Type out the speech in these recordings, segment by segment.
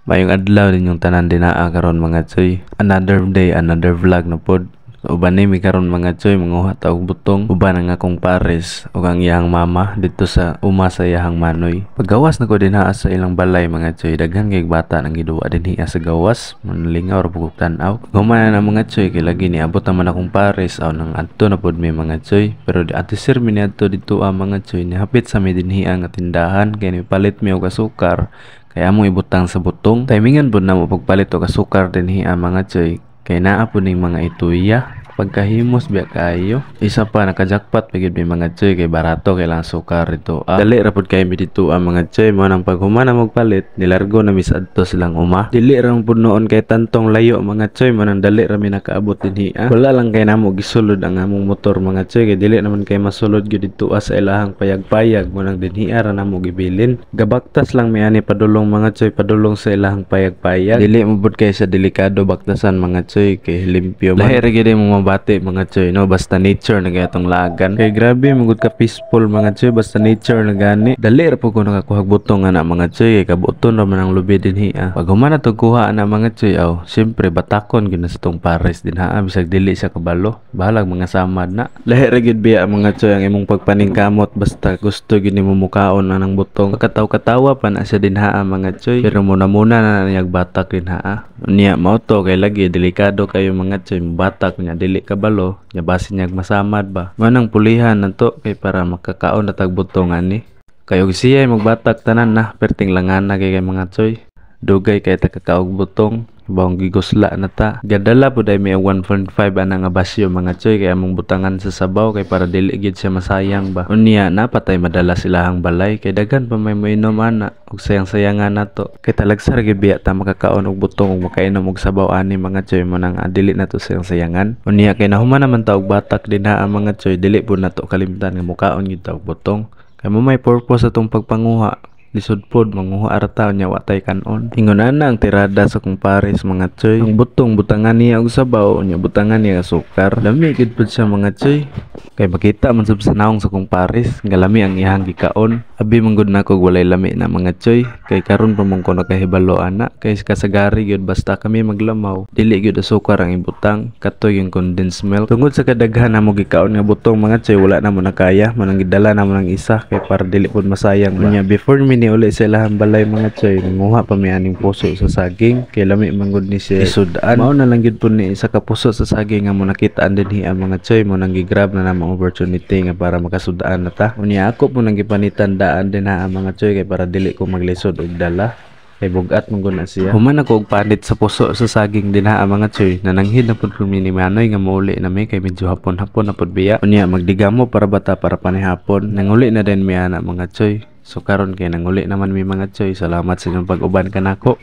Mayong adlaw din yung tanan dinaa karon mga choy. Another day, another vlog na pod. Uban ni mi karon mga choy, manguha ta og butong. Uban ang akong pares ug ang iyang mama dito sa uma sa iyang manoy. Paggawas na ko dinaa sa ilang balay mga choy, daghan kay bata nang giduwa dinhi sa gawas. Manlingaw ra pug tan-aw. Gumana na mga choy kay lagi ni abot naman akong pares aw nang adto na pod mi mga choy. Pero di ati sir mi adto dito mga choy, ni hapit sa mi dinhi ang tindahan kay ni palit mi og asukar. Kaya mo ibutang sa butong. Timingan po na mo pagpalit o kasukar din hiya mga choy. Kaya naa po ning mga ituya. Pagkahimos biya kayo. Isa pa nakajakpat pagid may mga choy kay barato kay lang sukar ito. Dali ra pud kay mi dito mga choy mo nang paghuman na magpalit nilargo na misadto silang uma. Dili ra pud noon kay tantong layo mga choy mo nang dali ra mi nakaabot dinhi. Wala lang kay namo gisulod ang among motor mga choy kay dili naman kay masulod gyud dito sa ilahang payag-payag mo nang dinhi ra namo gibilin. Gabaktas lang mi ani padulong mga choy, padulong sa ilahang payag-payag. Dili mo pud kay sa delikado baktasan mga choy kay limpyo man. Lahi ra gyud mo bati mga choy no, basta nature na gatong lagan kay grabe magud ka peaceful mga choy, basta nature na gani. Dali ra pud ko nakakuha butong ana mga choy kay kabuton ra man ang lubi dinhi. Pag humana to kuha ana mga choy aw syempre batakon gyud na sa tong pares dinha bisag dili siya kabalo, bahalag mga samad na. Lahi ra gyud biya mga choy ang imong pagpaningkamot basta gusto gyud nimo mukaon anang butong. Kataw-katawa pa na siya dinha mga choy, pero muna na niyag batak dinha. Unya mao to kay lagi delikado kayo mga choy, batak nya dili kabalo nya basin niyag masamad ba. Manang pulihan nato kay para makakaon na tag butong ani. Kayo siya magbatak tanan na perting langan na kay mga choy. Dugay kay ta kakaog butong. Bawang gigusla na ta. Gadala po dahil may 1.5 ana nga basyo mga choy kaya among butangan sa sabaw kay para dili gid siya masayang ba. Unya napatay madala sila ang balay kay daghan pa may moinom ana ug sayang-sayangan nato. Kay talagsar gid biya ta makakaon og butong ug makainom og sabaw ani mga choy mo nang dili nato sayang-sayangan. Unya kay nahuman naman ta og batak dinha mga choy, dili po nato kalimtan nga mukaon gid ta og butong. Kay mo may purpose atong pagpanguha. Lisod pod manguha arta nya watay kanon. Ingon ana ang tirada sa kong pares mga choy. Ang butong butangan niya og sabaw nya butangan niya sukar. Lami gid pod siya mga choy. Kay makita man sab sa naong sa kong pares nga lami ang iyang gikaon. Abi manggod nako walay lami na mga choy. Kay karon pa mong kono kahibalo ana kay kasagari gyud basta kami maglamaw. Dili gyud sukar ang ibutang, katoy yung condensed milk. Tungod sa kadaghan na mo gikaon nga butong mga choy wala na mo nakaya, manang gidala na mo ng isa kay para dili pod masayang. Nya before ni uli sa ilahang balay mga choy, manguha pa mi aning puso sa saging kay lami manggod ni siya isudaan. Mao na lang gid pud ni isa ka puso sa saging nga mo nakitaan dinhi ang mga choy mo nang gigrab na namang opportunity nga para makasudaan na ta. Unya ako po nang gipanitan daan din ha ang mga choy kay para dili ko maglisod og dala kay bugat manggod na siya. Human ako og panit sa puso sa saging dinha ang mga choy, nananghid na pud ko ni manoy nga mauli na mi kay medyo hapon-hapon na pud biya. Unya magdigamo para bata para panihapon. Nanguli na din mi ana mga choy. So karon kay nanguli naman mi mga choy. Salamat sa inyong pag-uban kanako.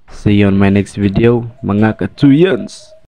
See you on my next video mga ka-chuyans.